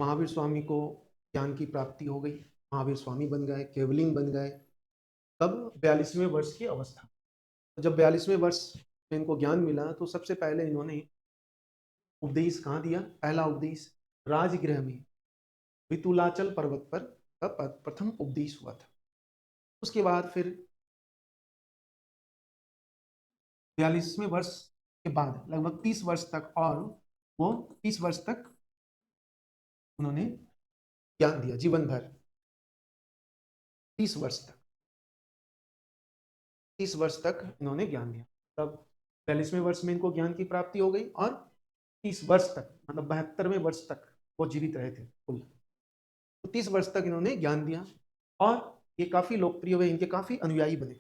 महावीर स्वामी को ज्ञान की प्राप्ति हो गई, महावीर स्वामी बन गए, केवलिंग बन गए। तब 42वें वर्ष की अवस्था। जब 42वें वर्ष में इनको ज्ञान मिला तो सबसे पहले इन्होंने उपदेश कहाँ दिया? पहला उपदेश राजगृह में वितुलाचल पर्वत पर प्रथम उपदेश हुआ था। उसके बाद फिर 42वें वर्ष के बाद लगभग 30 वर्ष तक, और वो 30 वर्ष तक उन्होंने ज्ञान दिया, जीवन भर 30 वर्ष तक, 30 वर्ष तक इन्होंने ज्ञान दिया। तब 42वें वर्ष में इनको ज्ञान की प्राप्ति हो गई और 30 वर्ष तक, मतलब 72वें वर्ष तक वो जीवित रहे थे कुल। तो 30 वर्ष तक इन्होंने ज्ञान दिया और ये काफी लोकप्रिय हुए, इनके काफी अनुयायी बने।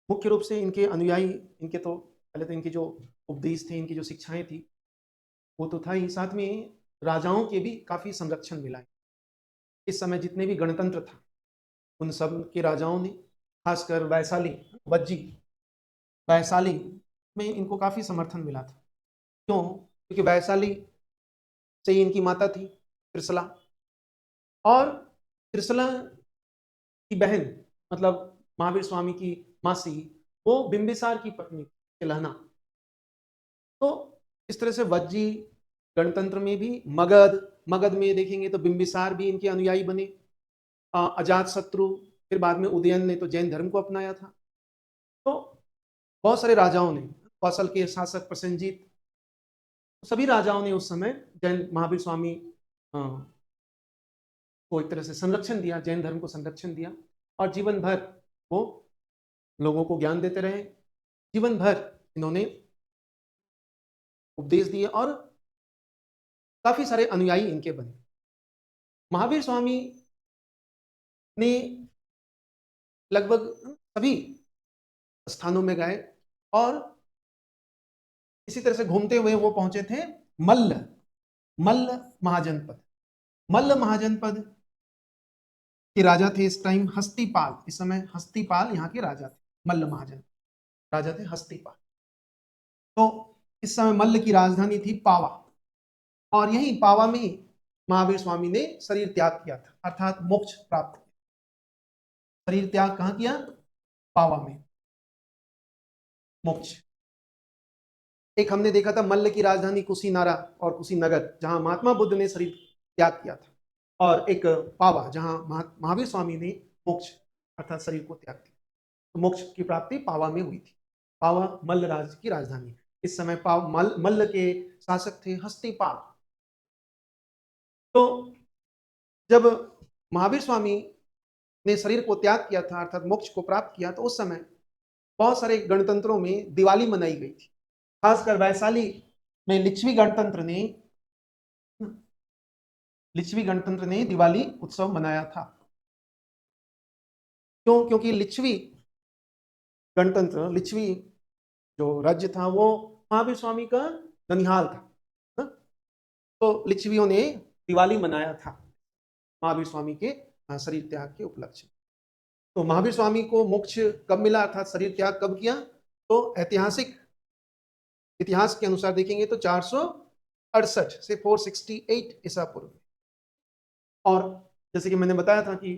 मुख्य रूप से इनके अनुयायी, इनके तो पहले तो इनके जो उपदेश थे, इनकी जो शिक्षाएं थी वो तो था ही, साथ में राजाओं के भी काफी संरक्षण मिला। इस समय जितने भी गणतंत्र था उन सब के राजाओं ने, खासकर वैशाली, वज्जी वैशाली में इनको काफी समर्थन मिला था। क्यों? क्योंकि वैशाली से ही इनकी माता थी त्रिशला, और त्रिशला की बहन मतलब महावीर स्वामी की मासी वो बिंबिसार की पत्नी तिलहना। तो इस तरह से वज्जी गणतंत्र में भी, मगध में देखेंगे तो बिंबिसार भी इनके अनुयायी बने। अजात शत्रु, फिर बाद में उदयन ने तो जैन धर्म को अपनाया था। तो बहुत सारे राजाओं ने, कौशल के शासक प्रसेनजीत, सभी राजाओं ने उस समय जैन महावीर स्वामी को एक तरह से संरक्षण दिया, जैन धर्म को संरक्षण दिया, और जीवन भर वो लोगों को ज्ञान देते रहे। जीवन भर इन्होंने उपदेश दिए और काफी सारे अनुयायी इनके बने। महावीर स्वामी ने लगभग सभी स्थानों में गए और इसी तरह से घूमते हुए वो पहुंचे थे मल्ल महाजनपद। मल्ल महाजनपद के राजा थे इस टाइम हस्तिपाल। इस समय हस्तिपाल यहाँ के राजा थे। मल्ल महाजनपद राजा थे हस्तिपाल। तो इस समय मल्ल की राजधानी थी पावा, और यही पावा में महावीर स्वामी ने शरीर त्याग किया था, अर्थात मोक्ष प्राप्त किया। शरीर त्याग कहाँ किया? पावा में, मोक्ष। एक हमने देखा था मल्ल की राजधानी कुशीनारा और कुशीनगर, जहां महात्मा बुद्ध ने शरीर त्याग किया था, और एक पावा जहां महावीर स्वामी ने मोक्ष अर्थात शरीर को त्याग किया। तो मोक्ष की प्राप्ति पावा में हुई थी। पावा मल्ल राज्य की राजधानी। इस समय मल्ल के शासक थे हस्तिपाल। तो जब महावीर स्वामी ने शरीर को त्याग किया था अर्थात मोक्ष को प्राप्त किया, तो उस समय बहुत सारे गणतंत्रों में दिवाली मनाई गई थी। खासकर वैशाली में लिच्छवी गणतंत्र ने दिवाली उत्सव मनाया था। क्यों? क्योंकि लिच्छवी गणतंत्र, लिच्छवी जो राज्य था वो महावीर स्वामी का ननिहाल था। तो लिच्छवियों ने दिवाली मनाया था महावीर स्वामी के शरीर त्याग के उपलक्ष्य। तो महावीर स्वामी को मोक्ष कब मिला अर्थात शरीर त्याग कब किया? तो ऐतिहासिक इतिहास के अनुसार देखेंगे तो 468 से 468 ईसा पूर्व। और जैसे कि मैंने बताया था कि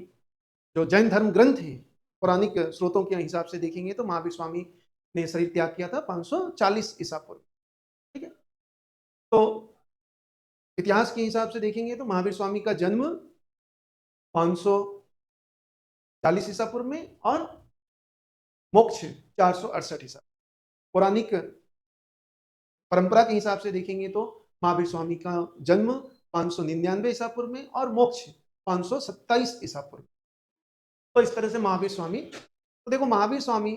जो जैन धर्म ग्रंथ है, पौराणिक स्रोतों के हिसाब से देखेंगे तो महावीर स्वामी ने शरीर त्याग किया था 540 ईसा पूर्व। ठीक है। तो इतिहास के हिसाब से देखेंगे तो महावीर स्वामी का जन्म 540 ईसा पूर्व में और मोक्ष 468 ईसा। पौराणिक परंपरा के हिसाब से देखेंगे तो महावीर स्वामी का जन्म 599 ईसा पूर्व में और मोक्ष 527 ईसा पूर्व। तो इस तरह से महावीर स्वामी, तो देखो महावीर स्वामी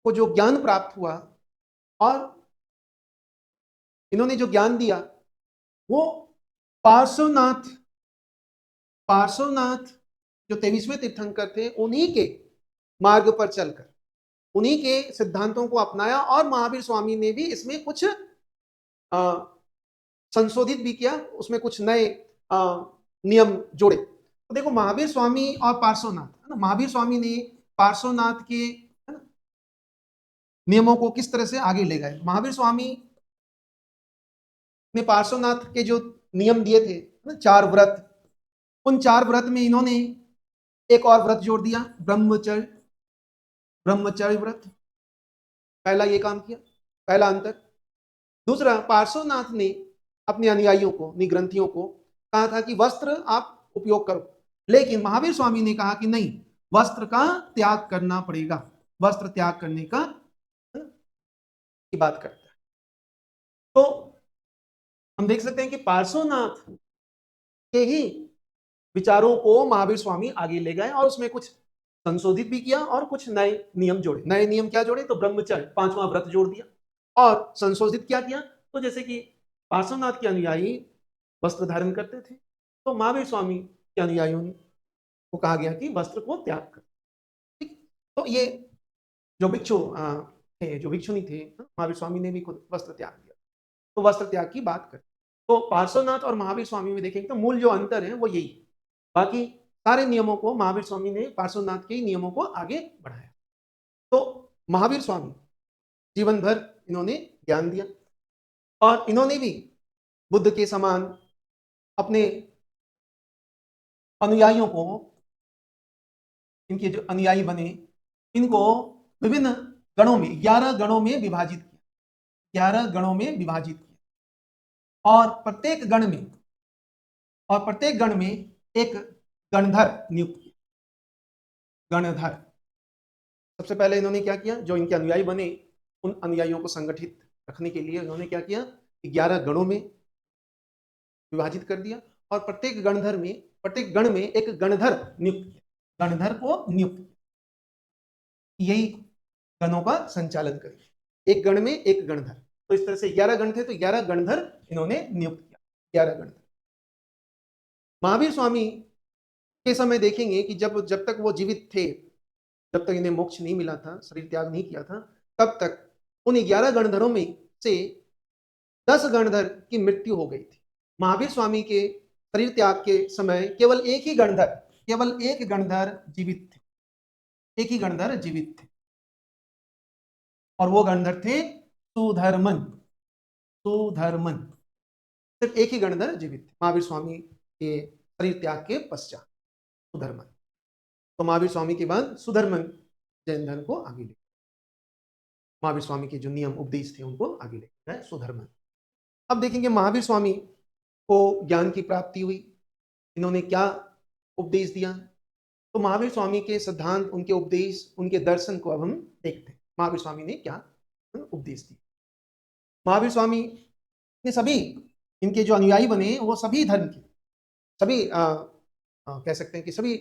को जो ज्ञान प्राप्त हुआ और इन्होंने जो ज्ञान दिया वो पार्श्वनाथ जो 23वें तीर्थंकर थे उन्हीं के मार्ग पर चलकर उन्हीं के सिद्धांतों को अपनाया, और महावीर स्वामी ने भी इसमें कुछ संशोधित भी किया, उसमें कुछ नए नियम जोड़े। तो देखो महावीर स्वामी और पार्श्वनाथ, महावीर स्वामी ने पार्श्वनाथ के नियमों को किस तरह से आगे ले गए। महावीर स्वामी ने पार्श्वनाथ के जो नियम दिए थे ना, 4 व्रत, उन 4 व्रत में इन्होंने एक और व्रत जोड़ दिया, ब्रह्मचर्य, ब्रह्मचर्य व्रत। पहला ये काम किया, पहला अंतर। दूसरा, पार्श्वनाथ ने अपने अनुयायियों को, अपनी ग्रंथियों को कहा था कि वस्त्र आप उपयोग करो, लेकिन महावीर स्वामी ने कहा कि नहीं, वस्त्र का त्याग करना पड़ेगा, वस्त्र त्याग करने का की बात करता है। तो हम देख सकते हैं कि पार्श्वनाथ के ही विचारों को महावीर स्वामी आगे ले गए और उसमें कुछ संशोधित भी किया और कुछ नए नियम जोड़े। नए नियम क्या जोड़े? तो ब्रह्मचर्य, 5वां व्रत जोड़ दिया। और संशोधित क्या किया? तो जैसे कि पार्श्वनाथ के अनुयायी वस्त्र धारण करते थे, तो महावीर स्वामी के अनुयायियों को कहा गया कि वस्त्र को त्याग कर। ठीक, तो ये जो भिक्षु थे, जो भिक्षुनी थे, महावीर स्वामी ने भी खुद वस्त्र त्याग दिया, तो वस्त्र त्याग की बात कर। तो पार्श्वनाथ और महावीर स्वामी में देखेंगे तो मूल जो अंतर है वो यही है। बाकी सारे नियमों को महावीर स्वामी ने पार्श्वनाथ के नियमों को आगे बढ़ाया। तो महावीर स्वामी जीवन भर इन्होंने ज्ञान दिया और इन्होंने भी बुद्ध के समान अपने अनुयायियों को, इनके जो अनुयायी बने, इनको विभिन्न गणों में, 11 गणों में विभाजित किया, 11 गणों में विभाजित किया। और प्रत्येक गण में एक गणधर नियुक्त किया। गणधर, सबसे पहले इन्होंने क्या किया? जो इनके अनुयायी बने, उन अनुयायियों को संगठित रखने के लिए इन्होंने क्या किया? 11 गणों में विभाजित कर दिया और प्रत्येक गण में एक गणधर नियुक्त किया, गणधर को नियुक्त किया, यही गणों का संचालन करें। एक गण में एक गणधर, तो इस तरह से 11 गण थे, तो 11 गणधर इन्होंने नियुक्त किया, 11 गणधर। महावीर स्वामी के समय देखेंगे कि जब तक वो जीवित थे, जब तक इन्हें मोक्ष नहीं मिला था, शरीर त्याग नहीं किया था, तब तक उन 11 गणधरों में से 10 गणधर की मृत्यु हो गई थी। महावीर स्वामी के शरीर त्याग के समय केवल एक गणधर जीवित थे, एक ही गणधर जीवित थे, और वो गणधर थे सुधर्मन। सिर्फ एक ही गणधर जीवित थे महावीर स्वामी के शरीर त्याग के पश्चात, सुधर्मन। तो महावीर स्वामी के बाद सुधर्मन जैन धर्म को आगे ले, महावीर स्वामी के जो नियम उपदेश थे उनको आगे ले गए सुधर्मन। अब देखेंगे महावीर स्वामी को ज्ञान की प्राप्ति हुई, इन्होंने क्या उपदेश दिया। तो महावीर स्वामी के सिद्धांत, उनके उपदेश, उनके दर्शन को अब हम देखते हैं। महावीर स्वामी ने क्या उपदेश दिया? महावीर स्वामी ने सभी, इनके जो अनुयायी बने वो सभी धर्म के, सभी कह सकते हैं कि सभी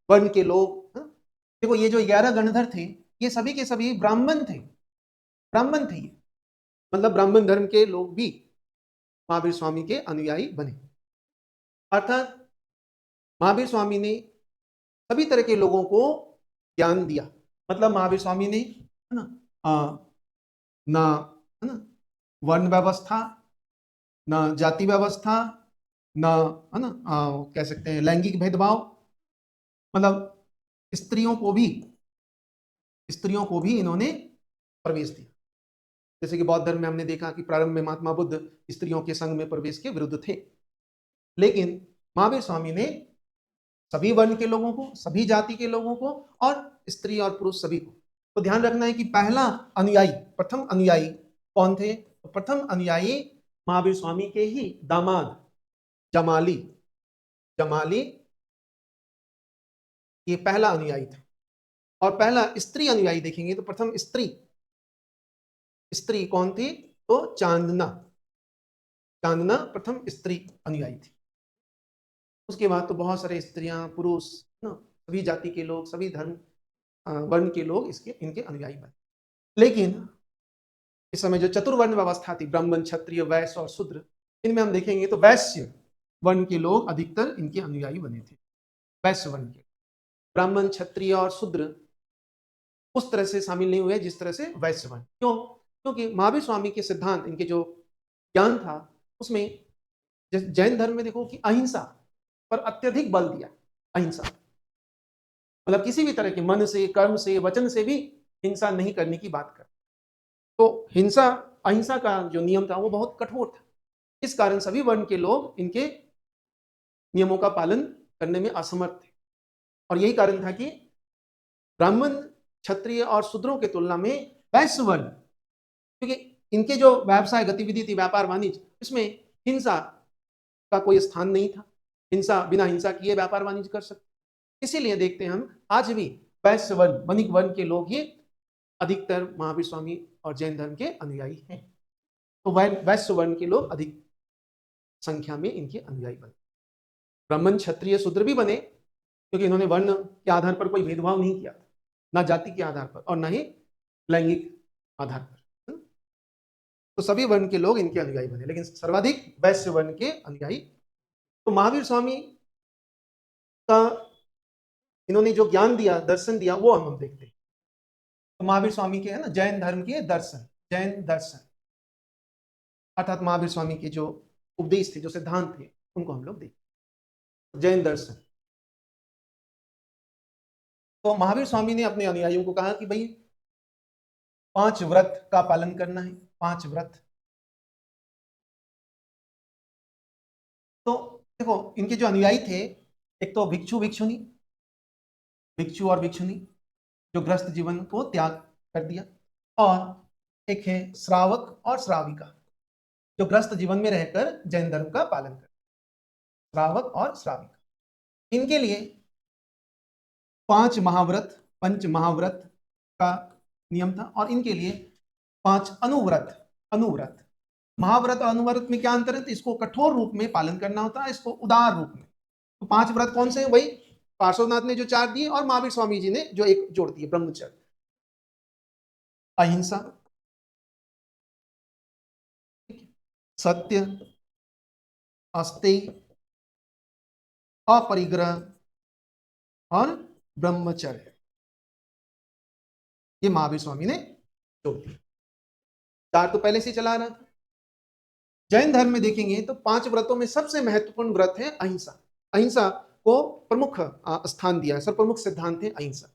वर्ण के लोग। देखो ये जो 11 गणधर थे, ये सभी के सभी ब्राह्मण थे, ये मतलब ब्राह्मण धर्म के लोग भी महावीर स्वामी के अनुयायी बने। अर्थात महावीर स्वामी ने सभी तरह के लोगों को ज्ञान दिया। मतलब महावीर स्वामी ने है ना वर्ण व्यवस्था, ना जाति व्यवस्था, ना है ना कह सकते हैं लैंगिक भेदभाव, मतलब स्त्रियों को भी इन्होंने प्रवेश दिया। जैसे कि बौद्ध धर्म में हमने देखा कि प्रारंभ में महात्मा बुद्ध स्त्रियों के संघ में प्रवेश के विरुद्ध थे, लेकिन महावीर स्वामी ने सभी वर्ण के लोगों को, सभी जाति के लोगों को, और स्त्री और पुरुष सभी को। तो ध्यान रखना है कि प्रथम अनुयायी कौन थे? तो प्रथम अनुयायी महावीर स्वामी के ही दामाद जमाली, ये पहला अनुयायी था। और पहला स्त्री अनुयायी देखेंगे तो प्रथम स्त्री कौन थी? तो चांदना प्रथम स्त्री अनुयायी थी। उसके बाद तो बहुत सारे स्त्रियां, पुरुष, सभी जाति के लोग, सभी धर्म वर्ण के लोग इनके अनुयायी बने। लेकिन इस समय जो चतुर्वर्ण व्यवस्था थी, ब्राह्मण, क्षत्रिय, वैश्य और शूद्र, इनमें हम देखेंगे तो वैश्य वर्ण के लोग अधिकतर इनके अनुयायी बने थे। वैश्य वर्ण के, ब्राह्मण, क्षत्रिय और शूद्र उस तरह से शामिल नहीं हुए जिस तरह से वैश्य वर्ण। क्यों? क्योंकि महावीर स्वामी के सिद्धांत, इनके जो ज्ञान था, उसमें जैन धर्म में देखो कि अहिंसा पर अत्यधिक बल दिया। अहिंसा मतलब किसी भी तरह के मन से, कर्म से, वचन से भी हिंसा नहीं करने की बात कर। तो अहिंसा का जो नियम था वो बहुत कठोर था। इस कारण सभी वर्ण के लोग इनके नियमों का पालन करने में असमर्थ थे। और यही कारण था कि ब्राह्मण, क्षत्रिय और शूद्रों की तुलना में वैश्य वर्ण, क्योंकि इनके जो व्यवसाय गतिविधि थी, व्यापार वाणिज्य, इसमें हिंसा का कोई स्थान नहीं था। हिंसा, बिना हिंसा किए व्यापार वाणिज्य कर सकते। इसीलिए देखते हैं हम आज भी वैश्य वर्ण, वणिक वर्ण के लोग ही अधिकतर महावीर स्वामी और जैन धर्म के अनुयायी हैं। तो वैश्य वर्ण के लोग अधिक संख्या में इनके अनुयायी बने। ब्राह्मण, क्षत्रिय, शूद्र भी बने क्योंकि इन्होंने वर्ण के आधार पर कोई भेदभाव नहीं किया, ना जाति के आधार पर और ना ही लैंगिक आधार पर। तो सभी वर्ण के लोग इनके अनुयायी बने, लेकिन सर्वाधिक वैश्य वर्ण के अनुयायी। तो महावीर स्वामी का इन्होंने जो ज्ञान दिया, दर्शन दिया, वो हम देखते हैं। तो महावीर स्वामी के है ना जैन धर्म के दर्शन, जैन दर्शन अर्थात महावीर स्वामी के जो उपदेश थे, जो सिद्धांत थे, उनको हम लोग देखते। जैन दर्शन, तो महावीर स्वामी ने अपने अनुयायियों को कहा कि भाई 5 व्रत का पालन करना है, 5 व्रत। तो देखो इनके जो अनुयायी थे, एक तो भिक्षु भिक्षुनी, भिक्षु और भिक्षुनी जो गृहस्थ जीवन को त्याग कर दिया, और एक है श्रावक और श्राविका जो गृहस्थ जीवन में रहकर जैन धर्म का पालन कर। श्रावक और श्राविका, इनके लिए 5 महाव्रत, पंच महाव्रत का नियम था, और इनके लिए 5 अनुव्रत। अनुव्रत, महाव्रत और अनुव्रत में क्या अंतर है? तो इसको कठोर रूप में पालन करना होता है, इसको उदार रूप में। तो 5 व्रत कौन से हैं? वही पार्श्वनाथ ने जो 4 दिए और महावीर स्वामी जी ने जो एक जोड़ दिए, ब्रह्मचर्य, अहिंसा, सत्य, अस्तेय, अपरिग्रह और ब्रह्मचर्य। ये महावीर स्वामी ने जोड़ दिया। 4 तो पहले से चला रहा था। जैन धर्म में देखेंगे तो 5 व्रतों में सबसे महत्वपूर्ण व्रत है अहिंसा। अहिंसा को प्रमुख स्थान दिया है, सर प्रमुख सिद्धांत है अहिंसा।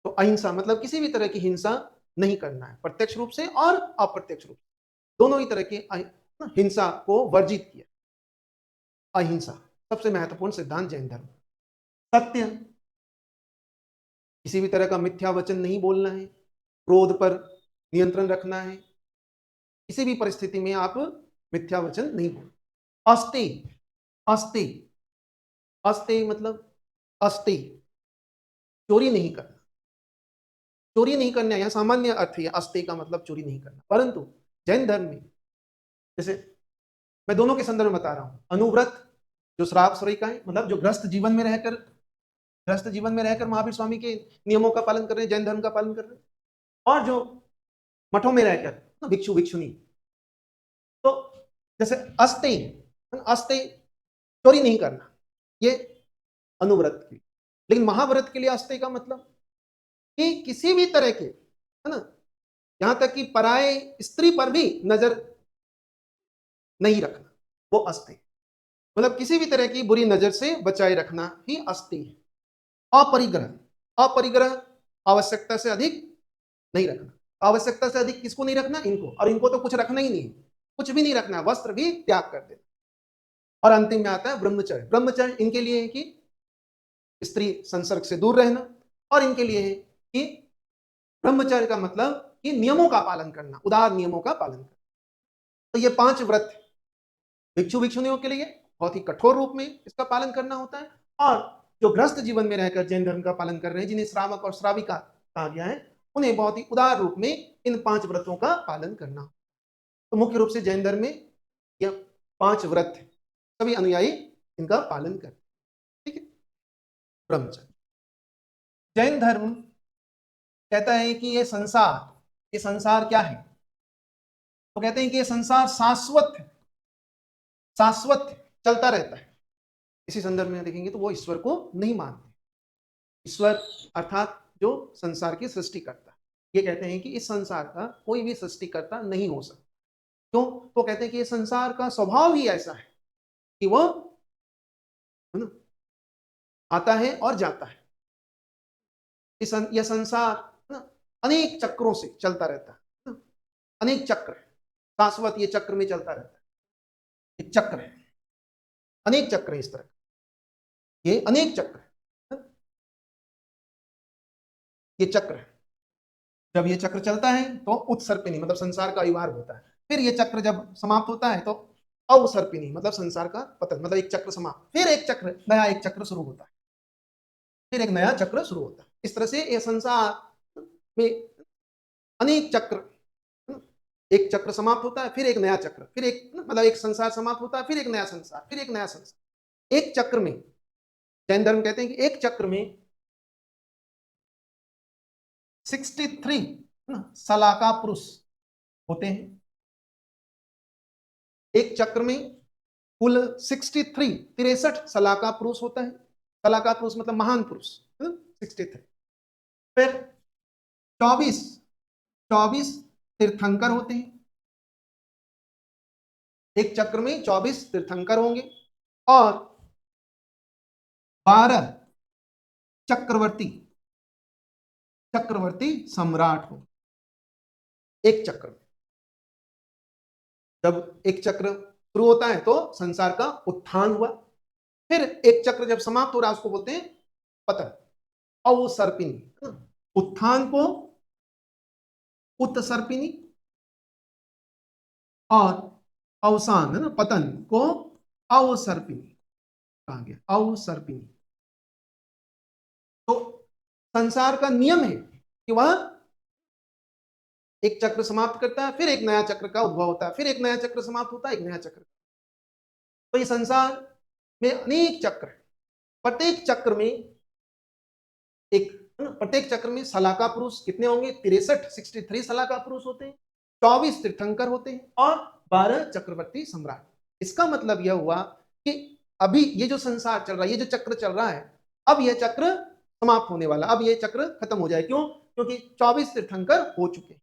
तो अहिंसा मतलब किसी भी तरह की हिंसा नहीं करना है, प्रत्यक्ष रूप से और अप्रत्यक्ष रूप से, दोनों ही तरह की हिंसा को वर्जित किया। अहिंसा सबसे महत्वपूर्ण सिद्धांत जैन धर्म। सत्य, किसी भी तरह का मिथ्या वचन नहीं बोलना है, क्रोध पर नियंत्रण रखना है, किसी भी परिस्थिति में आप मिथ्या वचन नहीं बोल। अस्तेय, अस्तेय, अस्तेय मतलब अस्तेय, चोरी नहीं करना। चोरी नहीं करना यह सामान्य अर्थ है, अस्तेय का मतलब चोरी नहीं करना, परंतु जैन धर्म में, जैसे मैं दोनों के संदर्भ में बता रहा हूं, अनुव्रत जो श्राप श्रय का है, मतलब जो गृहस्थ जीवन में रहकर, गृहस्थ जीवन में रहकर महावीर स्वामी के नियमों का पालन कर रहे हैं, जैन धर्म का पालन कर रहे हैं, और जो मठों में रहकर भिक्षु भिक्षुनी। तो जैसे अस्तेय, अस्तेय चोरी नहीं करना, ये अनुव्रत के। लेकिन महाव्रत के लिए अस्तेय का मतलब कि किसी भी तरह के, है ना, यहां तक कि पराये स्त्री पर भी नजर नहीं रखना, वो अस्तेय। मतलब किसी भी तरह की बुरी नजर से बचाए रखना ही अस्तेय है। अपरिग्रह, अपरिग्रह आवश्यकता से अधिक नहीं रखना। आवश्यकता से अधिक किसको नहीं रखना? इनको, और इनको तो कुछ रखना ही नहीं, कुछ भी नहीं रखना, वस्त्र भी त्याग कर देना। और अंतिम में आता है ब्रह्मचर्य। ब्रह्मचर्य इनके लिए है कि स्त्री संसर्ग से दूर रहना, और इनके लिए है कि ब्रह्मचर्य का मतलब कि नियमों का पालन करना, उदार नियमों का पालन करना। तो ये 5 व्रत भिक्षु भिक्षुनियों के लिए बहुत ही कठोर रूप में इसका पालन करना होता है, और जो गृहस्थ जीवन में रहकर जैन धर्म का पालन कर रहे हैं, जिन्हें श्रावक और श्राविका कहा गया है, उन्हें बहुत ही उदार रूप में इन 5 व्रतों का पालन करना। तो मुख्य रूप से जैन धर्म में यह 5 व्रत सभी अनुयायी इनका पालन कर, ठीक है। ब्रह्मचर्य, जैन धर्म कहता है कि ये संसार क्या है? तो कहते हैं कि ये संसार शाश्वत है, शाश्वत चलता रहता है। इसी संदर्भ में देखेंगे तो वो ईश्वर को नहीं मानते। ईश्वर अर्थात जो संसार की सृष्टि करता है, ये कहते हैं कि इस संसार का कोई भी सृष्टिकर्ता नहीं हो सकता। क्यों? तो कहते हैं कि ये संसार का स्वभाव ही ऐसा है कि वह, है ना, आता है और जाता है। यह संसार, है ना, अनेक चक्रों से चलता रहता है, अनेक चक्र, शाश्वत, ये चक्र में चलता रहता है। एक चक्र है, अनेक चक्र है इस तरह, ये अनेक चक्र है, ये चक्र है। जब ये चक्र चलता है तो उत्सर्पिणी मतलब संसार का अविर्भाव होता है। फिर ये चक्र जब समाप्त होता है तो अवसर्पिणी मतलब संसार का पतन, मतलब एक चक्र समाप्त, फिर एक चक्र, नया एक चक्र शुरू होता है, फिर एक नया चक्र शुरू होता है। इस तरह से ये संसार में अनेक चक्र, एक चक्र समाप्त होता है, फिर एक नया चक्र, फिर एक मतलब एक संसार समाप्त होता है, फिर एक नया संसार, फिर एक नया संसार। एक चक्र में, जैन धर्म कहते हैं कि एक चक्र में 63 सलाका पुरुष होते हैं। एक चक्र में कुल 63 सलाका पुरुष होता है। सलाका पुरुष मतलब महान पुरुष, 63। फिर 24 तीर्थंकर होते हैं। एक चक्र में 24 तीर्थंकर होंगे और 12 चक्रवर्ती सम्राट हो एक चक्र में। जब एक चक्र शुरू होता है तो संसार का उत्थान हुआ, फिर एक चक्र जब समाप्त हो रहा है उसको बोलते हैं पतन, अवसर्पिणी। उत्थान को उत्सर्पिणी और अवसान है ना, पतन को अवसर्पिणी कहा गया, अवसर्पिणी। तो संसार का नियम है कि वह एक चक्र समाप्त करता है, फिर एक नया चक्र का उद्भव होता है, फिर एक नया चक्र समाप्त होता है, एक नया चक्र। तो ये संसार में अनेक चक्र है, प्रत्येक चक्र में एक, प्रत्येक चक्र में सलाका पुरुष कितने होंगे? 63 सलाका पुरुष होते हैं, 24 तीर्थंकर होते हैं और 12 चक्रवर्ती सम्राट। इसका मतलब यह हुआ कि अभी ये जो संसार चल रहा है, ये जो चक्र चल रहा है, अब यह चक्र समाप्त होने वाला, अब यह चक्र खत्म हो जाए। क्यों? क्योंकि 24 तीर्थंकर हो चुके हैं।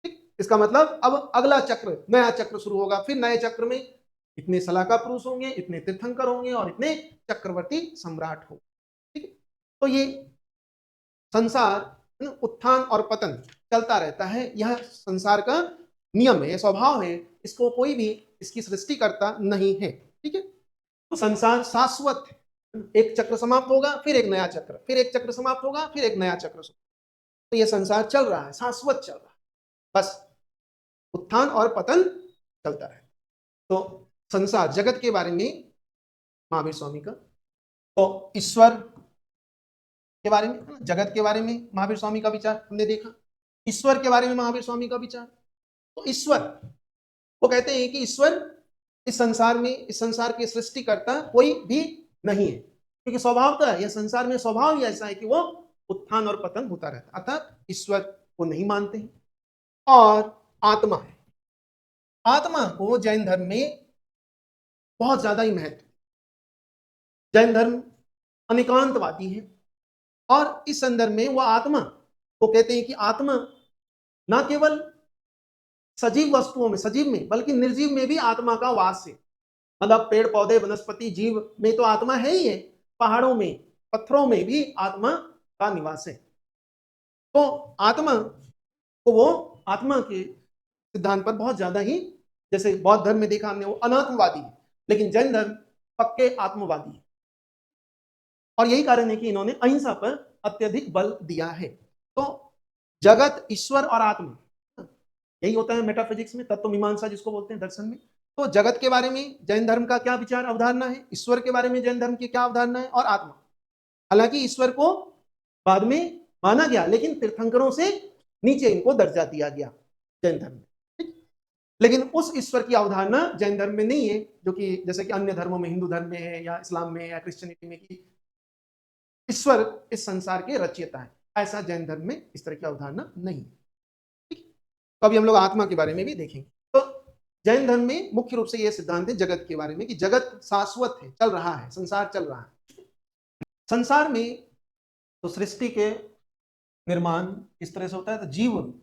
ठीक, इसका मतलब अब अगला चक्र, नया चक्र शुरू होगा, फिर नए चक्र में इतने सलाका पुरुष होंगे, इतने तीर्थंकर होंगे और इतने चक्रवर्ती सम्राट होंगे। ठीक है, तो ये संसार उत्थान और पतन चलता रहता है, यह संसार का नियम है, स्वभाव है, इसको कोई भी इसकी सृष्टि करता नहीं है। ठीक है, तो संसार शाश्वत है, एक चक्र समाप्त होगा, फिर एक नया चक्र, फिर एक चक्र समाप्त होगा, फिर एक नया चक्र। तो यह संसार चल रहा है, शाश्वत चल रहा है, बस उत्थान और पतन चलता है। तो संसार जगत के बारे में महावीर स्वामी का, तो ईश्वर के बारे में, जगत के बारे में महावीर स्वामी का विचार हमने देखा। ईश्वर के बारे में महावीर स्वामी का विचार, तो ईश्वर, वो कहते हैं कि ईश्वर इस संसार में, इस संसार की सृष्टिकर्ता कोई भी नहीं है, क्योंकि स्वभावतः यह संसार में स्वभाव ही ऐसा है कि वो उत्थान और पतन होता रहता है, अर्थात ईश्वर को नहीं मानते हैं। और आत्मा है, आत्मा को जैन धर्म में बहुत ज्यादा ही महत्व। जैन धर्म अनिकांतवादी है और इस संदर्भ में वह आत्मा को कहते हैं कि आत्मा न केवल सजीव वस्तुओं में, सजीव में, बल्कि निर्जीव में भी आत्मा का वास है। मतलब पेड़ पौधे वनस्पति जीव में तो आत्मा है ही है, पहाड़ों में पत्थरों में भी आत्मा का निवास है। तो आत्मा को वो आत्मा के सिद्धांत पर बहुत ज्यादा ही, जैसे बौद्ध धर्म में देखा हमने वो अनात्मवादी है, लेकिन जैन धर्म पक्के आत्मवादी है। और यही कारण है कि इन्होंने अहिंसा पर अत्यधिक बल दिया है। तो जगत, ईश्वर और आत्मा, यही होता है मेटाफिजिक्स में, तत्व मीमांसा जिसको बोलते हैं दर्शन में। तो जगत के बारे में जैन धर्म का क्या विचार अवधारणा है, ईश्वर के बारे में जैन धर्म की क्या अवधारणा है, और आत्मा। हालांकि ईश्वर को बाद में माना गया, लेकिन तीर्थंकरों से नीचे इनको दर्जा दिया गया जैन धर्म में। लेकिन उस ईश्वर की अवधारणा जैन धर्म में नहीं है, जो कि जैसे कि अन्य धर्मों में, हिंदू धर्म में है या इस्लाम में या क्रिश्चियनिटी में, कि ईश्वर इस संसार के रचयिता है। ऐसा जैन धर्म में इस तरह की अवधारणा नहीं है। तो अभी हम लोग आत्मा के बारे में भी देखेंगे। तो जैन धर्म में मुख्य रूप से यह सिद्धांत है जगत के बारे में कि जगत शाश्वत है, चल रहा है, संसार चल रहा है। संसार में तो सृष्टि के निर्माण इस तरह से होता है, तो जीव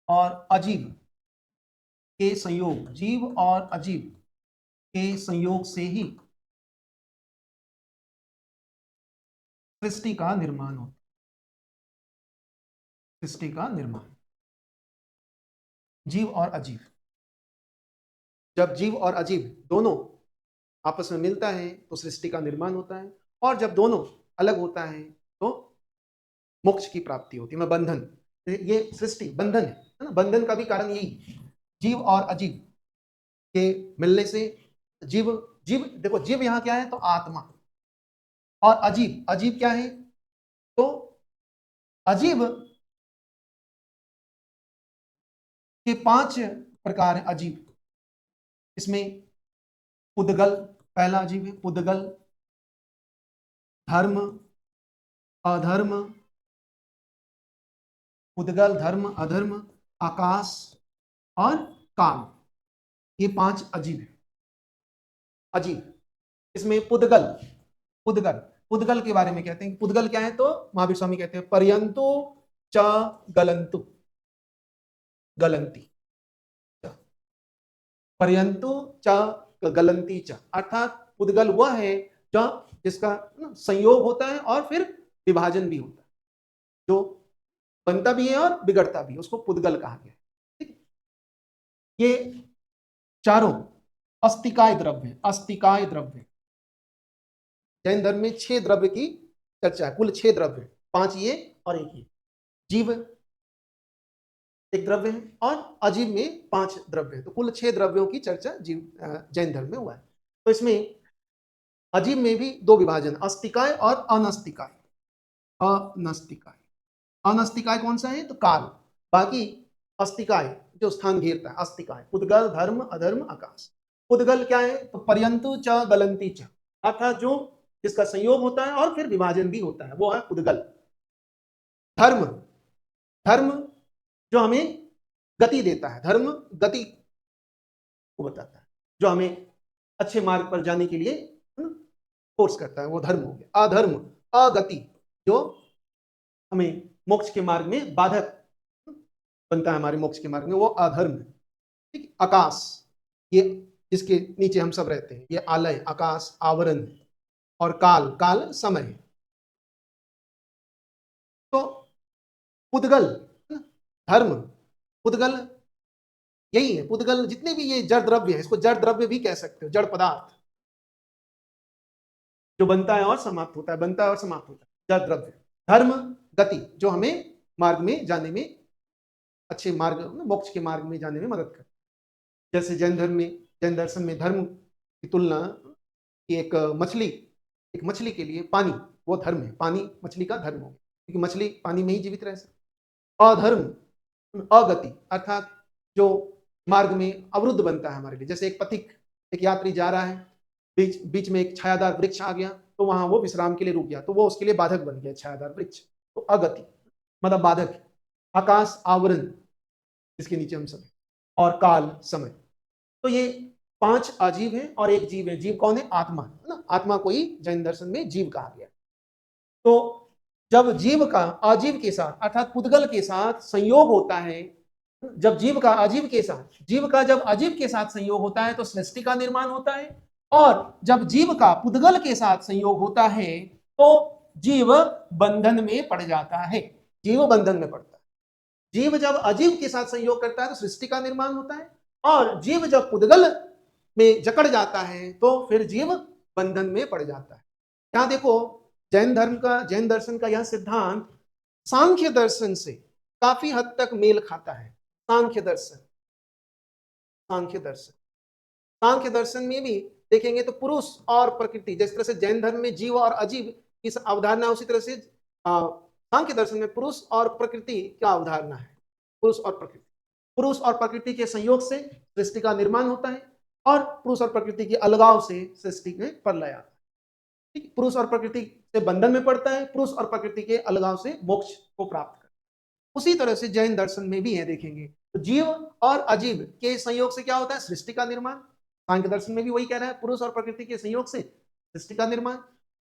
और अजीव के संयोग, जीव और अजीव के संयोग से ही सृष्टि का निर्माण होता है। सृष्टि का निर्माण जीव और अजीव, जब जीव और अजीव दोनों आपस में मिलता है तो सृष्टि का निर्माण होता है, और जब दोनों अलग होता है तो मोक्ष की प्राप्ति होती है, मैं बंधन। ये सृष्टि बंधन है ना, बंधन का भी कारण यही, जीव और अजीव के मिलने से जीव, जीव देखो जीव यहाँ क्या है तो आत्मा, और अजीब, अजीब क्या है तो अजीब के 5 प्रकार हैं अजीब। इसमें पुद्गल पहला अजीब है, पुद्गल, धर्म, अधर्म, पुद्गल, धर्म, अधर्म, आकाश और काल, ये 5 अजीब है। अजीब, इसमें पुद्गल, पुद्गल, पुद्गल के बारे में कहते हैं, पुद्गल क्या है तो महावीर स्वामी कहते हैं पर्यंतो च गलंतु, गलंती, पर्यंतो च गलंती च, अर्थात पुद्गल वह है जो जिसका संयोग होता है और फिर विभाजन भी होता है, जो बनता भी है और बिगड़ता भी है, उसको पुद्गल कहा गया है। ठीक है, ये चारों अस्तिकाय द्रव्य, अस्तिकाय द्रव्य, जैन धर्म में 6 द्रव्य की चर्चा है, कुल 6 द्रव्य, 5 ये और एक ये, जीव एक द्रव्य है और अजीव में 5 द्रव्य है, तो कुल 6 द्रव्यों की चर्चा जीव जैन धर्म में हुआ है। तो इसमें अजीव में भी 2 विभाजन, अस्तिकाय और अनस्तिकाय। अनस्तिकाय, अनस्तिकाय कौन सा है तो काल, बाकी अस्तिकाय जो स्थान घेरता है, अस्तिकाय पुद्गल, धर्म, अधर्म, आकाश। पुद्गल क्या है तो पर्यंतु च गलंती च, अर्थात जो जिसका संयोग होता है और फिर विभाजन भी होता है, वो है पुद्गल। धर्म, धर्म जो हमें गति देता है, धर्म गति को बताता है, जो हमें अच्छे मार्ग पर जाने के लिए फोर्स करता है, वो धर्म हो गया। अधर्म, अगति, जो हमें मोक्ष के मार्ग में बाधक बनता है, हमारे मोक्ष के मार्ग में, वो अधर्म है। ठीक, आकाश, ये जिसके नीचे हम सब रहते हैं, ये आलय, आकाश आवरण है, और काल, काल समय है। तो पुद्गल, धर्म, पुद्गल यही है, पुद्गल जितने भी ये जड़ द्रव्य है, इसको जड़ द्रव्य भी कह सकते हो, जड़ पदार्थ जो बनता है और समाप्त होता है, बनता है और समाप्त होता है, जड़ द्रव्य। धर्म गति, जो हमें मार्ग में जाने में, अच्छे मार्ग, मोक्ष के मार्ग में जाने में मदद करता है। जैसे जैन धर्म में, जैन दर्शन में धर्म की तुलना कि एक मछली के लिए पानी वो धर्म है, पानी मछली का धर्म हो, क्योंकि मछली पानी में ही जीवित रह सकती। अधर्म, अगति, अर्थात जो मार्ग में अवरुद्ध बनता है हमारे लिए, जैसे एक पथिक, एक यात्री जा रहा है, बीच बीच में एक छायादार वृक्ष आ गया तो वहां वो विश्राम के लिए रुक गया, तो वो उसके लिए बाधक बन गया छायादार वृक्ष, तो अगति मतलब बाधक। आकाश आवरण, जिसके नीचे हम सब, और काल समय। तो ये 5 अजीव हैं और एक जीव है। जीव कौन है? आत्मा है ना, आत्मा को ही जैन दर्शन में जीव कहा गया। तो जब जीव का अजीव के साथ अर्थात पुद्गल के साथ संयोग होता है, जब जीव का अजीव के साथ, जीव का जब अजीव के साथ संयोग होता है तो सृष्टि का निर्माण होता है, और जब जीव का पुद्गल के साथ संयोग होता है तो जीव बंधन में पड़ जाता है, जीव बंधन में पड़ता है। जीव जब अजीव के साथ संयोग करता है तो सृष्टि का निर्माण होता है, और जीव जब पुद्गल में जकड़ जाता है तो फिर जीव बंधन में पड़ जाता है। यहां देखो जैन धर्म का, जैन दर्शन का यह सिद्धांत सांख्य दर्शन से काफी हद तक मेल खाता है। सांख्य दर्शन, सांख्य दर्शन, सांख्य दर्शन में भी देखेंगे तो पुरुष और प्रकृति, जिस तरह से जैन धर्म में जीव और अजीव की अवधारणा, उसी तरह से सांख्य दर्शन में पुरुष और प्रकृति क्या अवधारणा है। पुरुष और प्रकृति, पुरुष और प्रकृति के संयोग से सृष्टि का निर्माण होता है, और पुरुष और प्रकृति के अलगाव से सृष्टि में प्रलय आता है। ठीक, पुरुष और प्रकृति से बंधन में पड़ता है, पुरुष और प्रकृति के अलगाव से मोक्ष को प्राप्त करता है। उसी तरह से जैन दर्शन में भी है, देखेंगे तो जीव और अजीव के संयोग से क्या होता है? सृष्टि का निर्माण। सांख्य दर्शन में भी वही कह रहा है, पुरुष और प्रकृति के संयोग से सृष्टि का निर्माण।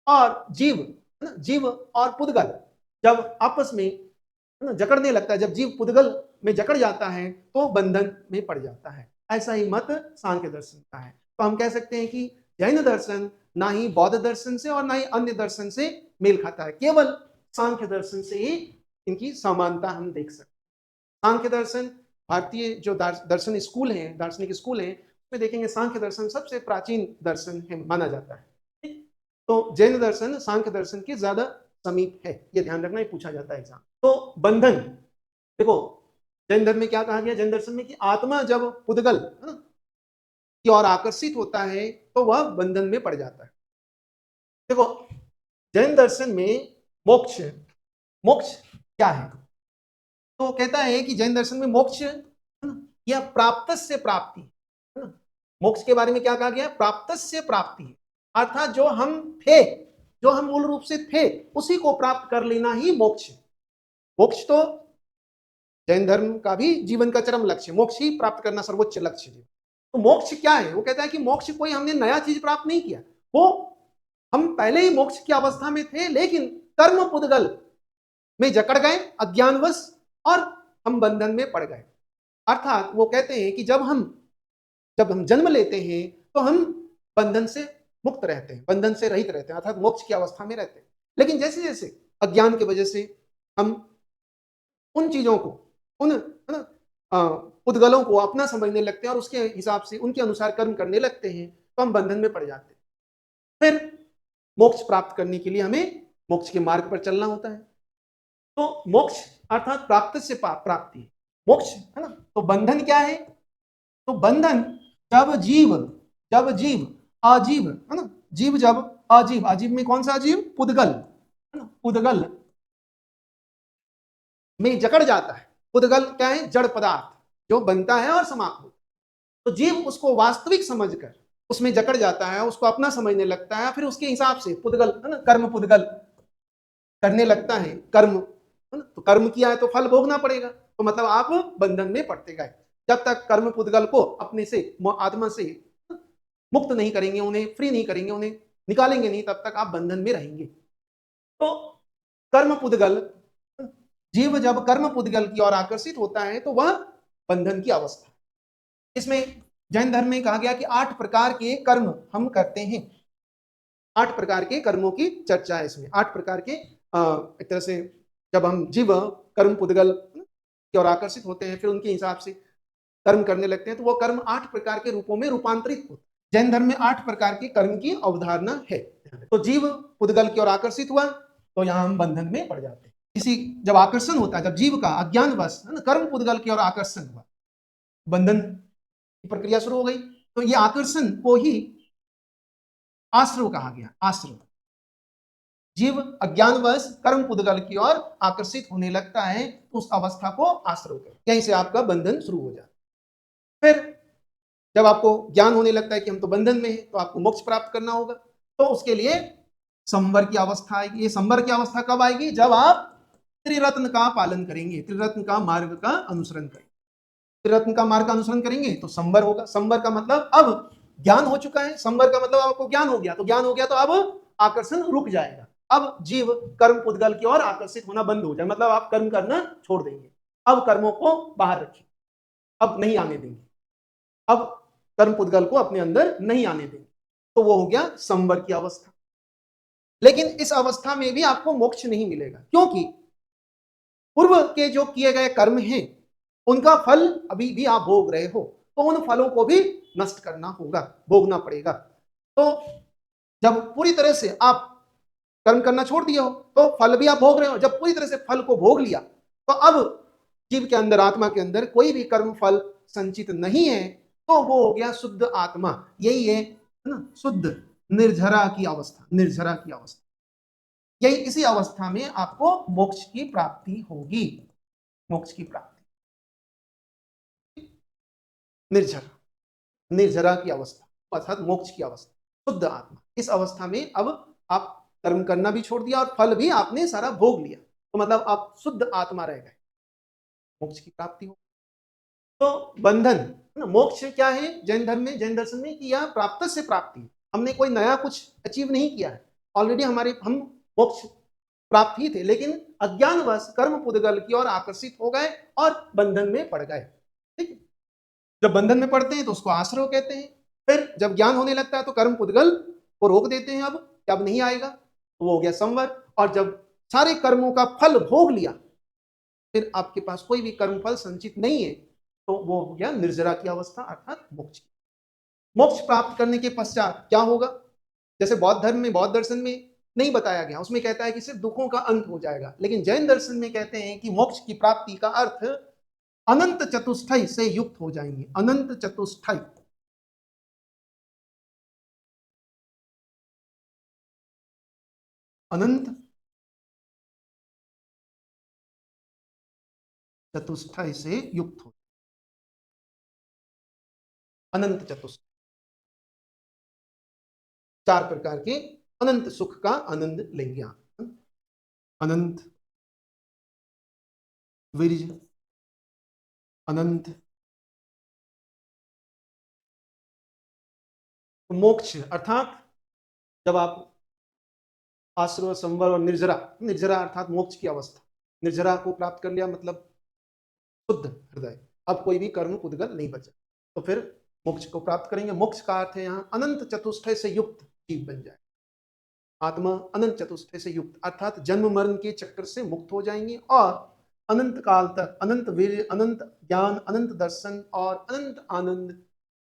और जीव और पुद्गल जब आपस में जकड़ने लगता है, जब जीव पुद्गल में जकड़ जाता है तो बंधन में पड़ जाता है। ऐसा ही मत सांख्य दर्शन का है। तो हम कह सकते हैं कि जैन दर्शन ना ही बौद्ध दर्शन से और ना ही अन्य दर्शन से मेल खाता है, केवल सांख्य दर्शन से ही इनकी समानता हम देख सकते हैं। सांख्य दर्शन भारतीय जो दर्शन स्कूल हैं, दार्शनिक स्कूल हैं, में देखेंगे सांख्य दर्शन सबसे प्राचीन दर्शन है माना जाता है, ठीक? तो जैन दर्शन सांख्य दर्शन के ज्यादा समीप है, ये ध्यान रखना, ये पूछा जाता है एग्जाम। तो बंधन, देखो जैन धर्म में क्या कहा गया, जैन दर्शन में कि आत्मा जब पुद्गल की ओर आकर्षित होता है तो वह बंधन में पड़ जाता है। देखो जैन दर्शन में मोक्ष, मोक्ष क्या है, तो कहता है कि जैन दर्शन में मोक्ष या प्राप्त से प्राप्ति, मोक्ष के बारे में क्या कहा गया, प्राप्त से प्राप्ति, अर्थात जो हम थे, जो हम मूल रूप से थे उसी को प्राप्त कर लेना ही मोक्ष है। मोक्ष तो जैन धर्म का भी जीवन का चरम लक्ष्य, मोक्ष ही प्राप्त करना सर्वोच्च लक्ष्य है। तो मोक्ष क्या है, वो कहता है कि मोक्ष कोई हमने नया चीज प्राप्त नहीं किया, वो हम पहले ही मोक्ष की अवस्था में थे, लेकिन कर्म पुद्गल में जकड़ गए अज्ञानवश और हम बंधन में पड़ गए। अर्थात वो कहते हैं कि जब हम जन्म लेते हैं तो हम बंधन से मुक्त रहते हैं, बंधन से रहित रहते हैं, अर्थात मोक्ष की अवस्था में रहते हैं। लेकिन जैसे जैसे अज्ञान की वजह से हम उन चीजों को, उन पुद्गलों को अपना समझने लगते हैं और उसके हिसाब से उनके अनुसार कर्म करने लगते हैं, तो हम बंधन में पड़ जाते हैं। फिर मोक्ष प्राप्त करने के लिए हमें मोक्ष के मार्ग पर चलना होता है। तो मोक्ष अर्थात प्राप्त से प्राप्ति, मोक्ष है ना। तो बंधन क्या है, तो बंधन जब जीव अजीव है ना, जीव जब अजीव, अजीव में कौन सा अजीव, पुद्गल है ना, पुद्गल में जकड़ जाता है। पुद्गल क्या है, जड़ पदार्थ जो बनता है और समाप्त होता है। तो जीव उसको वास्तविक समझकर उसमें जकड़ जाता है, उसको अपना समझने लगता है, फिर उसके हिसाब से पुद्गल है ना, कर्म पुद्गल करने लगता है। कर्म है ना, तो कर्म किया है तो फल भोगना पड़ेगा, तो मतलब आप बंधन में पड़ते गए। जब तक कर्म पुद्गल को अपने से, आत्मा से मुक्त नहीं करेंगे, उन्हें फ्री नहीं करेंगे, उन्हें निकालेंगे नहीं, तब तक आप बंधन में रहेंगे। तो कर्म पुद्गल, जीव जब कर्म पुद्गल की ओर आकर्षित होता है तो वह बंधन की अवस्था। इसमें जैन धर्म में कहा गया कि 8 प्रकार के कर्म हम करते हैं, 8 प्रकार के कर्मों की चर्चा है इसमें। 8 प्रकार के एक तरह से जब हम जीव कर्म पुद्गल की ओर आकर्षित होते हैं, फिर उनके हिसाब से कर्म करने लगते हैं, तो वो कर्म 8 प्रकार के रूपों में रूपांतरित होते हैं। जैन धर्म में 8 प्रकार के कर्म की अवधारणा है। तो जीव पुद्गल की ओर आकर्षित हुआ तो यहां हम बंधन में पड़ जाते हैं। किसी जब आकर्षण होता है, जब जीव का अज्ञानवश कर्म पुद्गल की ओर आकर्षण हुआ, बंधन की प्रक्रिया शुरू हो गई। तो ये आकर्षण को ही आश्रव कहा गया, आश्रव। जीव अज्ञानवश कर्म पुद्गल की ओर आकर्षित होने लगता है तो उस अवस्था को आश्रव कहते हैं। यहीं से आपका बंधन शुरू हो जाता है। फिर जब आपको ज्ञान होने लगता है कि हम तो बंधन में हैं, तो आपको मोक्ष प्राप्त करना होगा, तो उसके लिए संवर की अवस्था आएगी। ये संवर की अवस्था कब आएगी, जब आप त्रिरत्न का पालन करेंगे, त्रिरत्न का मार्ग का अनुसरण करेंगे। त्रिरत्न का मार्ग का अनुसरण करेंगे तो संवर होगा। संवर का मतलब अब ज्ञान हो चुका है, संवर का मतलब आपको ज्ञान हो गया, तो ज्ञान हो गया तो अब आकर्षण रुक जाएगा। अब जीव कर्म पुद्गल की ओर आकर्षित होना बंद हो जाए, मतलब आप कर्म करना छोड़ देंगे। अब कर्मों को बाहर रखिए, अब नहीं आने देंगे, अब कर्म पुद्गल को अपने अंदर नहीं आने देंगे, तो वो हो गया संवर की अवस्था। लेकिन इस अवस्था में भी आपको मोक्ष नहीं मिलेगा, क्योंकि पूर्व के जो किए गए कर्म हैं उनका फल अभी भी आप भोग रहे हो, तो उन फलों को भी नष्ट करना होगा, भोगना पड़ेगा। तो जब पूरी तरह से आप कर्म करना छोड़ दिए हो तो फल भी आप भोग रहे हो। जब पूरी तरह से फल को भोग लिया तो अब जीव के अंदर, आत्मा के अंदर कोई भी कर्म फल संचित नहीं है, तो वो हो गया शुद्ध आत्मा। यही है ना शुद्ध निर्झरा की अवस्था, निर्झरा की अवस्था। यही इसी अवस्था में आपको मोक्ष की प्राप्ति होगी, मोक्ष की प्राप्ति। निर्झरा, निर्झरा की अवस्था अर्थात मोक्ष की अवस्था, शुद्ध आत्मा। इस अवस्था में अब आप कर्म करना भी छोड़ दिया और फल भी आपने सारा भोग लिया, तो मतलब आप शुद्ध आत्मा रह गए, मोक्ष की प्राप्ति हो। तो बंधन, मोक्ष क्या है जैन धर्म में, जैन दर्शन में, कि यह प्राप्त से प्राप्ति। हमने कोई नया कुछ अचीव नहीं किया है, ऑलरेडी हम मोक्ष प्राप्त ही थे, लेकिन अज्ञानवश कर्म पुद्गल की ओर आकर्षित हो गए और बंधन में पड़ गए। ठीक है, जब बंधन में पड़ते हैं तो उसको आश्रव कहते हैं। फिर जब ज्ञान होने लगता है तो कर्म पुद्गल को रोक देते हैं, अब नहीं आएगा, तो वो हो गया संवर। और जब सारे कर्मों का फल भोग लिया, फिर आपके पास कोई भी कर्म फल संचित नहीं है, तो वो हो गया निर्जरा की अवस्था अर्थात मोक्ष। मोक्ष प्राप्त करने के पश्चात क्या होगा? जैसे बौद्ध धर्म में, बौद्ध दर्शन में नहीं बताया गया, उसमें कहता है कि सिर्फ दुखों का अंत हो जाएगा, लेकिन जैन दर्शन में कहते हैं कि मोक्ष की प्राप्ति का अर्थ अनंत चतुष्टय से युक्त हो जाएंगे। अनंत चतुष्टय, अनंत चतुष्टय से युक्त हो, अनंत चतुष्टय, चार प्रकार के अनंत सुख का आनंद लेंगे आप। अनंत वीर्य, अनंत मोक्ष, अर्थात जब आप आश्रव, संवर और निर्जरा, निर्जरा अर्थात मोक्ष की अवस्था, निर्जरा को प्राप्त कर लिया मतलब शुद्ध हृदय, अब कोई भी कर्म उद्गल नहीं बचा, तो फिर मोक्ष को प्राप्त करेंगे। मोक्ष का अर्थ है यहाँ अनंत चतुष्टय से युक्त जीव बन जाए, आत्मा अनंत चतुष्टय से युक्त, अर्थात जन्म मरण के चक्कर से मुक्त हो जाएंगे और अनंत काल तक अनंत वीर्य, अनंत ज्ञान, अनंत दर्शन और अनंत आनंद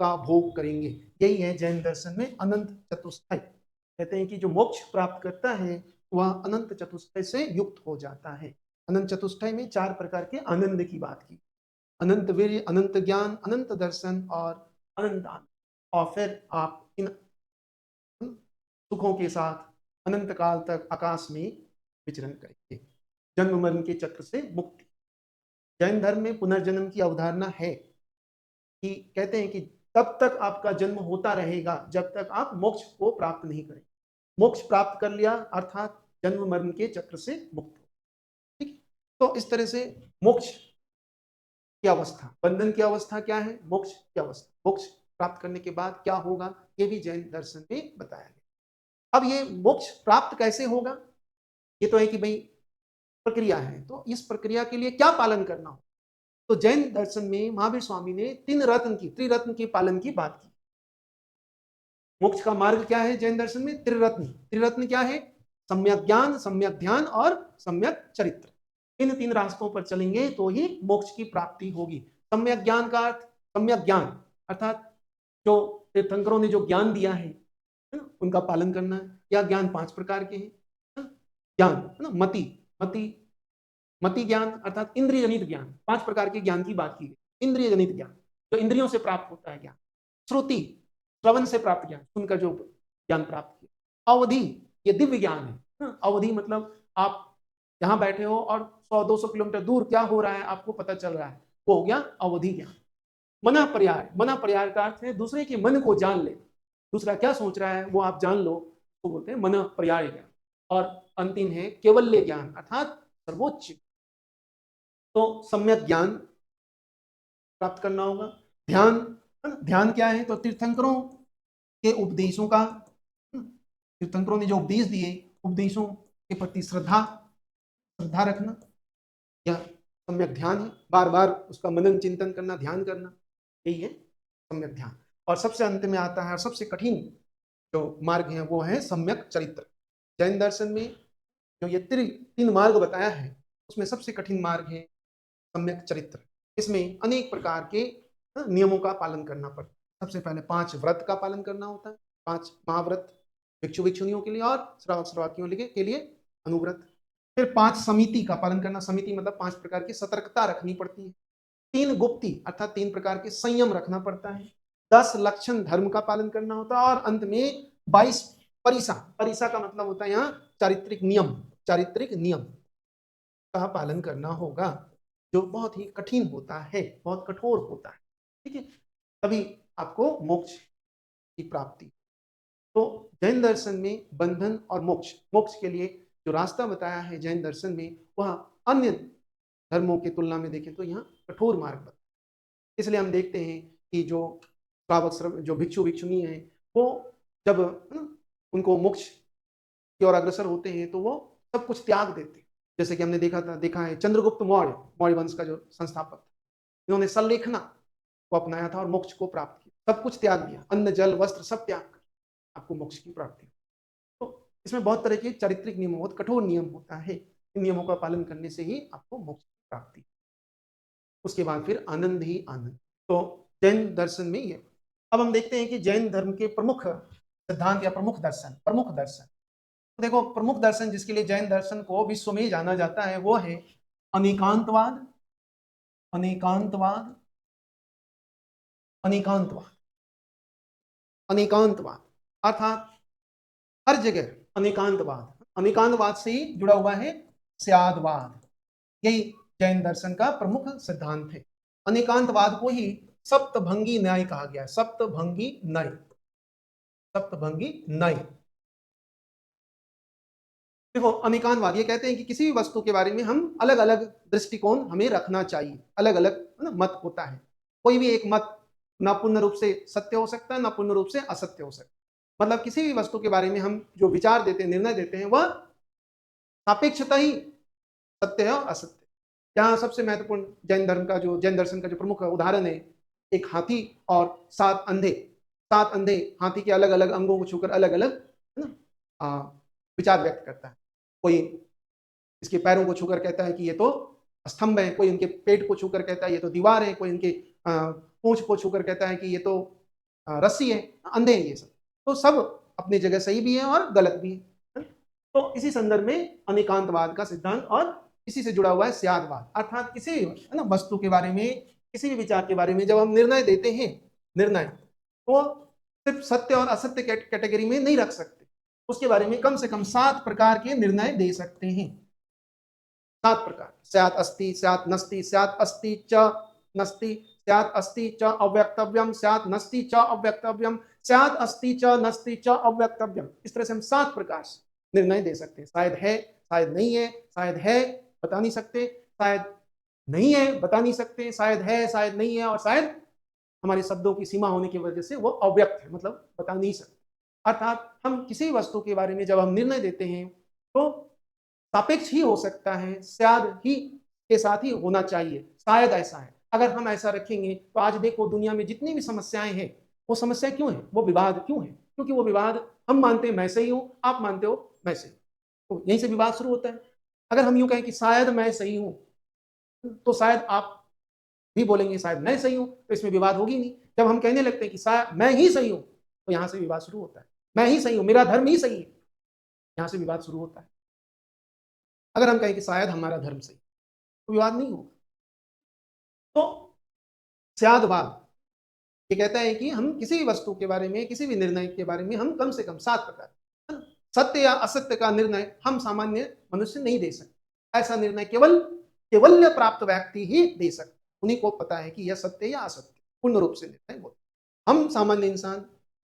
का भोग करेंगे। यही है जैन दर्शन में अनंत चतुष्टय। कहते हैं कि जो मोक्ष प्राप्त करता है वह अनंत चतुष्टय से युक्त हो जाता है। अनंत चतुष्टय में चार प्रकार के आनंद की बात की, अनंत वीर्य, अनंत ज्ञान, अनंत दर्शन और अनंत आनंद, और फिर आप इन सुखों के साथ अनंत काल तक आकाश में विचरण करेंगे, जन्म मरण के चक्र से मुक्ति। जैन धर्म में पुनर्जन्म की अवधारणा है कि कहते हैं कि तब तक आपका जन्म होता रहेगा जब तक आप मोक्ष को प्राप्त नहीं करें। मोक्ष प्राप्त कर लिया अर्थात जन्म मरण के चक्र से मुक्त हो। ठीक, तो इस तरह से मोक्ष की अवस्था, बंधन की अवस्था क्या है, मोक्ष की अवस्था, मोक्ष प्राप्त करने के बाद क्या होगा, ये भी जैन दर्शन में बताया गया। अब ये मोक्ष प्राप्त कैसे होगा, ये तो है कि भाई प्रक्रिया है, तो इस प्रक्रिया के लिए क्या पालन करना हो, तो जैन दर्शन में महावीर स्वामी ने तीन रत्न की, त्रिरत्न के पालन की बात की। मोक्ष का मार्ग क्या है जैन दर्शन में, त्रिरत्न। त्रिरत्न क्या है, सम्यक ज्ञान, सम्यक ध्यान और सम्यक चरित्र। इन तीन रास्तों पर चलेंगे तो ही मोक्ष की प्राप्ति होगी। सम्यक ज्ञान का अर्थ, सम्यक ज्ञान अर्थात जो तीर्थंकरों ने जो ज्ञान दिया है उनका पालन करना है। या ज्ञान पांच प्रकार के हैं, ज्ञान है ना, मति, मति, मति ज्ञान अर्थात इंद्रिय जनित ज्ञान, पांच प्रकार के ज्ञान की बात की गई। इंद्रिय जनित ज्ञान जो इंद्रियों से प्राप्त होता है ज्ञान, श्रुति श्रवण से प्राप्त ज्ञान, सुनकर जो ज्ञान प्राप्त किया, अवधि ये दिव्य ज्ञान है। अवधि मतलब आप यहाँ बैठे हो और 100-200 किलोमीटर दूर क्या हो रहा है आपको पता चल रहा है, वो हो गया अवधि ज्ञान। मना पर्याय, मना पर्याय का अर्थ है दूसरे के मन को जान ले, दूसरा क्या सोच रहा है वो आप जान लो, तो बोलते हैं मना पर्याय ज्ञान। और अंतिम है केवल्य ज्ञान अर्थात सर्वोच्च। तो सम्यक ज्ञान प्राप्त करना होगा। ध्यान, ध्यान क्या है, तो तीर्थंकरों के उपदेशों का, तीर्थंकरों ने जो उपदेश दिए उपदेशों के प्रति श्रद्धा, श्रद्धा रखना, यह सम्यक ध्यान है। बार बार उसका मनन चिंतन करना, ध्यान करना, यही है सम्यक ध्यान। और सबसे अंत में आता है और सबसे कठिन जो मार्ग है वो है सम्यक चरित्र। जैन दर्शन में जो ये तीन मार्ग बताया है उसमें सबसे कठिन मार्ग है सम्यक चरित्र। इसमें अनेक प्रकार के नियमों का पालन करना पड़ता है। सबसे पहले 5 व्रत का पालन करना होता है, 5 महाव्रत भिक्षु भिक्षुनियों के लिए और श्रावक श्रावकियों के लिए अनुव्रत। फिर 5 समिति का पालन करना, समिति मतलब 5 प्रकार की सतर्कता रखनी पड़ती है। 3 गुप्ती अर्थात 3 प्रकार के संयम रखना पड़ता है। 10 लक्षण धर्म का पालन करना होता है और अंत में 22 परिसा, परिसा का मतलब होता है यहाँ चारित्रिक नियम, चारित्रिक नियम का पालन करना होगा, जो बहुत ही कठिन होता है, बहुत कठोर होता है। ठीक है, तभी आपको मोक्ष की प्राप्ति। तो जैन दर्शन में बंधन और मोक्ष, मोक्ष के लिए जो रास्ता बताया है जैन दर्शन में वह अन्य धर्मों की तुलना में देखें तो यहाँ कठोर मार्ग बताया। इसलिए हम देखते हैं कि जो श्रावक, जो भिक्षु भिक्षुनी है, वो जब उनको मोक्ष की ओर अग्रसर होते हैं तो वो सब कुछ त्याग देते हैं। जैसे कि हमने देखा है चंद्रगुप्त मौर्य, मौर्य वंश का जो संस्थापक था, इन्होंने संलेखना को अपनाया था और मोक्ष को प्राप्त किया, सब कुछ त्याग दिया, अन्न जल वस्त्र सब त्याग कर आपको मोक्ष की प्राप्ति। तो इसमें बहुत तरह के चारित्रिक नियम, बहुत कठोर नियम होता है, इन नियमों का पालन करने से ही आपको मोक्ष की प्राप्ति। उसके बाद फिर आनंद ही आनंद। तो जैन दर्शन में ये अब हम देखते हैं कि जैन धर्म के प्रमुख सिद्धांत या प्रमुख दर्शन तो देखो, प्रमुख दर्शन जिसके लिए जैन दर्शन को विश्व में जाना जाता है वो है अनेकांतवाद, अनेकांतवाद, अनेकांतवाद, अनेकांतवाद, अर्थात हर जगह अनेकांतवाद, अनेकांतवाद से ही जुड़ा हुआ है स्यादवाद। यही जैन दर्शन का प्रमुख सिद्धांत है। अनेकांतवाद को ही सप्तभंगी न्याय कहा गया है। सप्तभंगी न्याय, सप्तभंगी न्याय। देखो, अनेकांतवाद ये कहते हैं कि किसी भी वस्तु के बारे में हम अलग अलग दृष्टिकोण हमें रखना चाहिए, अलग अलग मत होता है। कोई भी एक मत ना पूर्ण रूप से सत्य हो सकता है, ना पूर्ण रूप से असत्य हो सकता है। मतलब किसी भी वस्तु के बारे में हम जो विचार देते हैं, निर्णय देते हैं, वह सापेक्षता ही सत्य है और असत्य। यहाँ सबसे महत्वपूर्ण जैन धर्म का जो जैन दर्शन का जो प्रमुख उदाहरण है, एक हाथी और 7 अंधे। 7 अंधे हाथी के अलग अलग अंगों को छूकर अलग अलग विचार व्यक्त करता है। कोई इसके पैरों को छूकर कहता है कि ये तो स्तंभ है, कोई इनके पेट को छूकर कहता है ये तो दीवार है, कोई इनके पूंछ को छूकर कहता है कि ये तो रस्सी है। अंधे हैं ये सब, तो सब अपनी जगह सही भी है और गलत भी है। तो इसी संदर्भ में अनेकांतवाद का सिद्धांत और इसी से जुड़ा हुआ है स्यादवाद, अर्थात किसी वस्तु के बारे में, किसी भी विचार के बारे में जब हम निर्णय देते हैं, निर्णय तो सिर्फ सत्य और असत्य कैटेगरी में नहीं रख सकते। उसके बारे में कम से कम 7 प्रकार के निर्णय दे सकते हैं। 7 प्रकार, स्यात् अस्ति, स्यात् नस्ति, स्यात् अस्ति च नस्ति, स्यात् अस्ति च अव्यक्तव्यम, स्यात् नस्ति च अव्यक्तव्यम, स्यात् अस्ति च नस्ति च अव्यक्तव्यम। इस तरह से हम 7 प्रकार से निर्णय दे सकते हैं। शायद है, शायद नहीं है, शायद है बता नहीं सकते, शायद नहीं है बता नहीं सकते, शायद है, शायद नहीं है, और शायद हमारे शब्दों की सीमा होने की वजह से वो अव्यक्त है, मतलब बता नहीं सकते। अर्थात हम किसी वस्तु के बारे में जब हम निर्णय देते हैं तो सापेक्ष ही हो सकता है, शायद ही के साथ ही होना चाहिए, शायद ऐसा है। अगर हम ऐसा रखेंगे तो आज देखो दुनिया में जितनी भी समस्याएं हैं, वो समस्या क्यों है, वो विवाद क्यों है? क्योंकि वो विवाद हम मानते हैं मैं सही हूं, आप मानते हो मैं सही, तो यहीं से विवाद शुरू होता है। अगर हम यूं कहें कि शायद मैं सही हूं, तो शायद आप भी बोलेंगे शायद मैं सही हूं, तो इसमें विवाद होगी नहीं। जब हम कहने लगते हैं कि शायद मैं ही सही हूं, तो यहां से विवाद शुरू होता है। मैं ही सही हूं, मेरा धर्म ही सही है, यहां से विवाद शुरू होता है। अगर हम कहें कि शायद हमारा धर्म सही, तो विवाद नहीं होगा। तो स्यादवाद ये कहता है कि हम किसी भी वस्तु के बारे में, किसी भी निर्णय के बारे में हम कम से कम 7 प्रकार, सत्य या असत्य का निर्णय हम सामान्य मनुष्य नहीं दे सकते। ऐसा निर्णय केवल केवल्य प्राप्त व्यक्ति ही दे सकते, उन्हीं को पता है कि यह सत्य या असत्य, पूर्ण रूप से निर्णय बोलते। हम सामान्य इंसान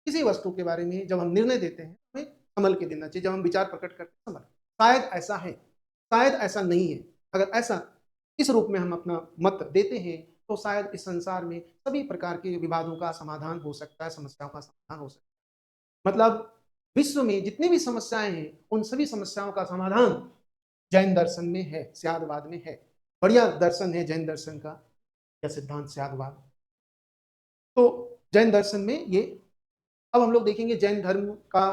किसी वस्तु के बारे में जब हम निर्णय देते हैं, हमें संभल के देना चाहिए। जब हम विचार प्रकट करते हैं, संभल, शायद ऐसा है, शायद ऐसा नहीं है। अगर ऐसा इस रूप में हम अपना मत देते हैं, तो शायद इस संसार में सभी प्रकार के विवादों का समाधान हो सकता है, समस्याओं का समाधान हो सकता है। मतलब विश्व में जितनी भी समस्याएं हैं, उन सभी समस्याओं का समाधान जैन दर्शन में है, स्यादवाद में है। बढ़िया दर्शन है जैन दर्शन का यह सिद्धांत स्यादवाद। तो जैन दर्शन में ये, अब हम लोग देखेंगे जैन धर्म का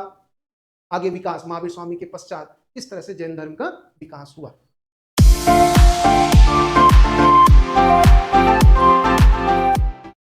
आगे विकास, महावीर स्वामी के पश्चात किस तरह से जैन धर्म का विकास हुआ।